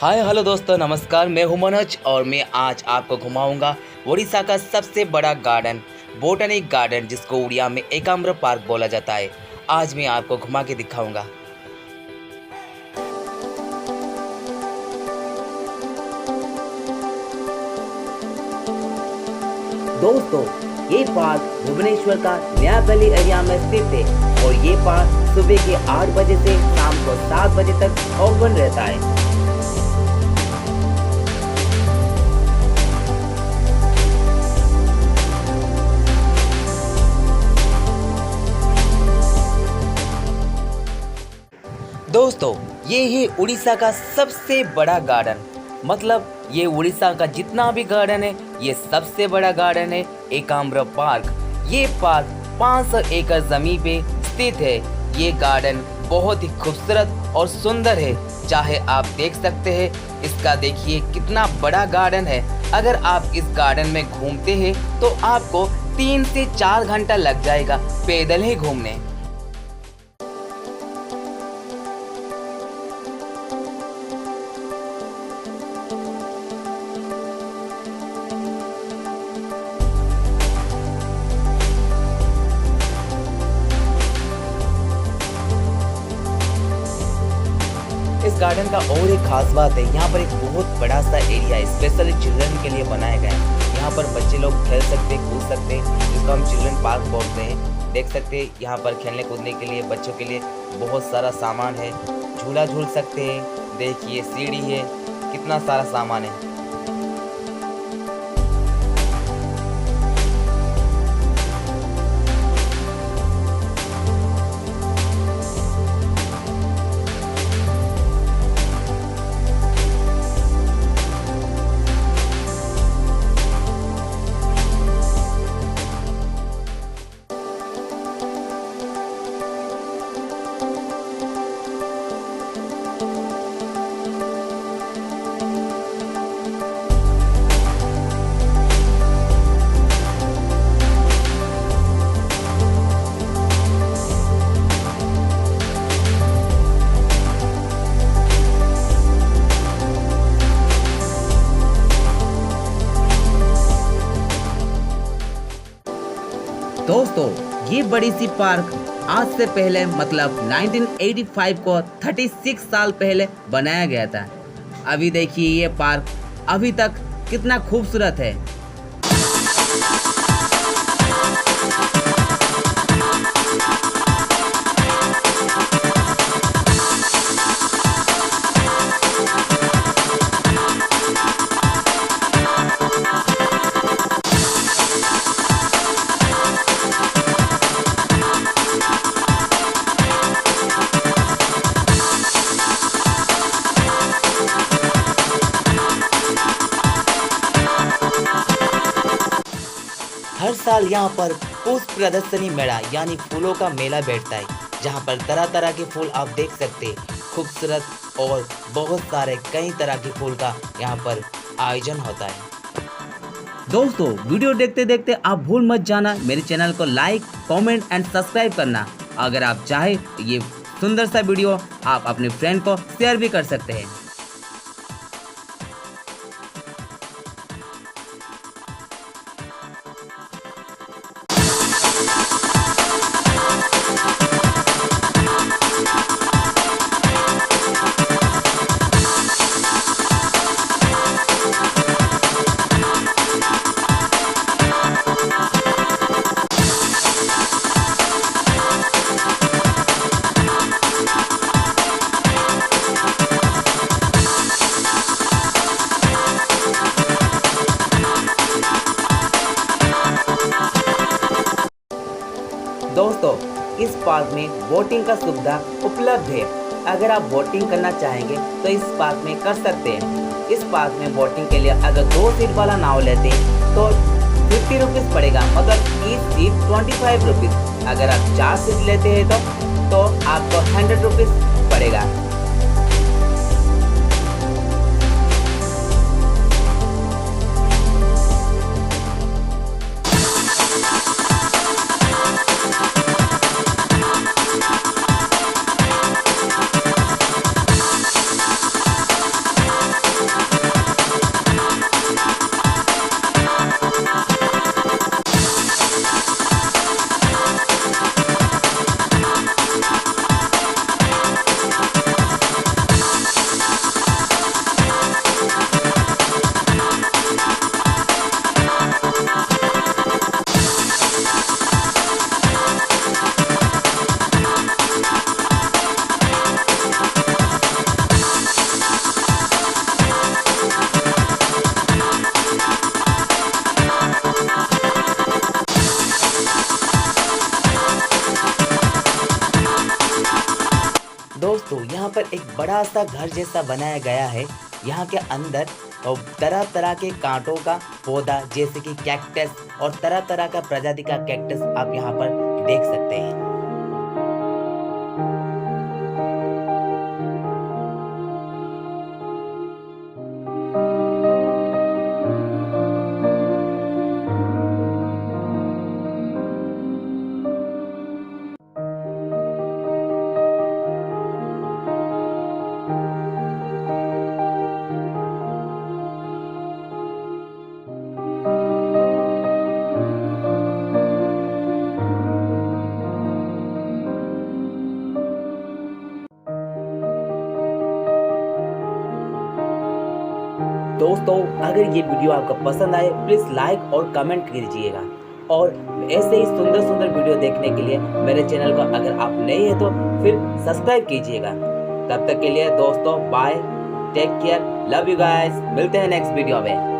Hi hello दोस्तों, नमस्कार। मैं हूं मनोज और मैं आज आपको घुमाऊंगा उड़ीसा का सबसे बड़ा गार्डन, बोटनिक गार्डन, जिसको उड़िया में एकाम्र पार्क बोला जाता है। आज मैं आपको घुमा के दिखाऊंगा। दोस्तों, ये पार्क भुवनेश्वर का न्यायपल्ली एरिया में स्थित है और ये पार्क सुबह के 8 बजे से शाम को 7 बजे तक ओपन रहता है। दोस्तों, ये है उड़ीसा का सबसे बड़ा गार्डन। मतलब ये उड़ीसा का जितना भी गार्डन है, ये सबसे बड़ा गार्डन है एकाम्र पार्क। ये पार्क 500 एकड़ जमीन पे स्थित है। ये गार्डन बहुत ही खूबसूरत और सुंदर है। चाहे आप देख सकते हैं, इसका देखिए कितना बड़ा गार्डन है। अगर आप इस गार्डन में घूमते हैं तो आपको 3 से 4 घंटा लग जाएगा पैदल ही घूमने। इस गार्डन का और एक खास बात है, यहाँ पर एक बहुत बड़ा सा एरिया है, स्पेशली चिल्ड्रन के लिए बनाया गया है। यहाँ पर बच्चे लोग खेल सकते हैं, कूद सकते हैं, जिसको हम चिल्ड्रन पार्क बोलते हैं। देख सकते हैं यहाँ पर खेलने कूदने के लिए बच्चों के लिए बहुत सारा सामान है। झूला झूल सकते हैं, देखिए सीढ़ी है, कितना सारा सामान है। दोस्तों, ये बड़ी सी पार्क आज से पहले मतलब 1985 को 36 साल पहले बनाया गया था। अभी देखिए ये पार्क अभी तक कितना खूबसूरत है। हर साल यहाँ पर पुष्प प्रदर्शनी मेला यानी फूलों का मेला बैठता है, जहाँ पर तरह तरह के फूल आप देख सकते हैं। खूबसूरत और बहुत सारे कई तरह के फूल का यहाँ पर आयोजन होता है। दोस्तों, वीडियो देखते देखते आप भूल मत जाना मेरे चैनल को लाइक, कमेंट एंड सब्सक्राइब करना। अगर आप चाहे तो ये सुंदर सा वीडियो आप अपने फ्रेंड को शेयर भी कर सकते हैं। दोस्तों, इस पार्क में बोटिंग का सुविधा उपलब्ध है। अगर आप बोटिंग करना चाहेंगे तो इस पार्क में कर सकते हैं। इस पार्क में बोटिंग के लिए अगर 2 सीट वाला नाव लेते हैं तो 50 रुपीज़ पड़ेगा, मतलब ईच सीट 25 रुपीज़। अगर आप 4 सीट लेते हैं तो आपको 100 रुपीज़ पड़ेगा। अंदर एक बड़ा सा घर जैसा बनाया गया है। यहाँ के अंदर तरह तरह के कांटों का पौधा जैसे कि कैक्टस और तरह तरह का प्रजाति का कैक्टस आप यहाँ पर देख सकते हैं। दोस्तों अगर ये वीडियो आपको पसंद आए प्लीज़ लाइक और कमेंट कीजिएगा, और ऐसे ही सुंदर सुंदर वीडियो देखने के लिए मेरे चैनल को अगर आप नए हैं तो फिर सब्सक्राइब कीजिएगा। तब तक के लिए दोस्तों bye, take care, love you guys, मिलते हैं नेक्स्ट वीडियो में।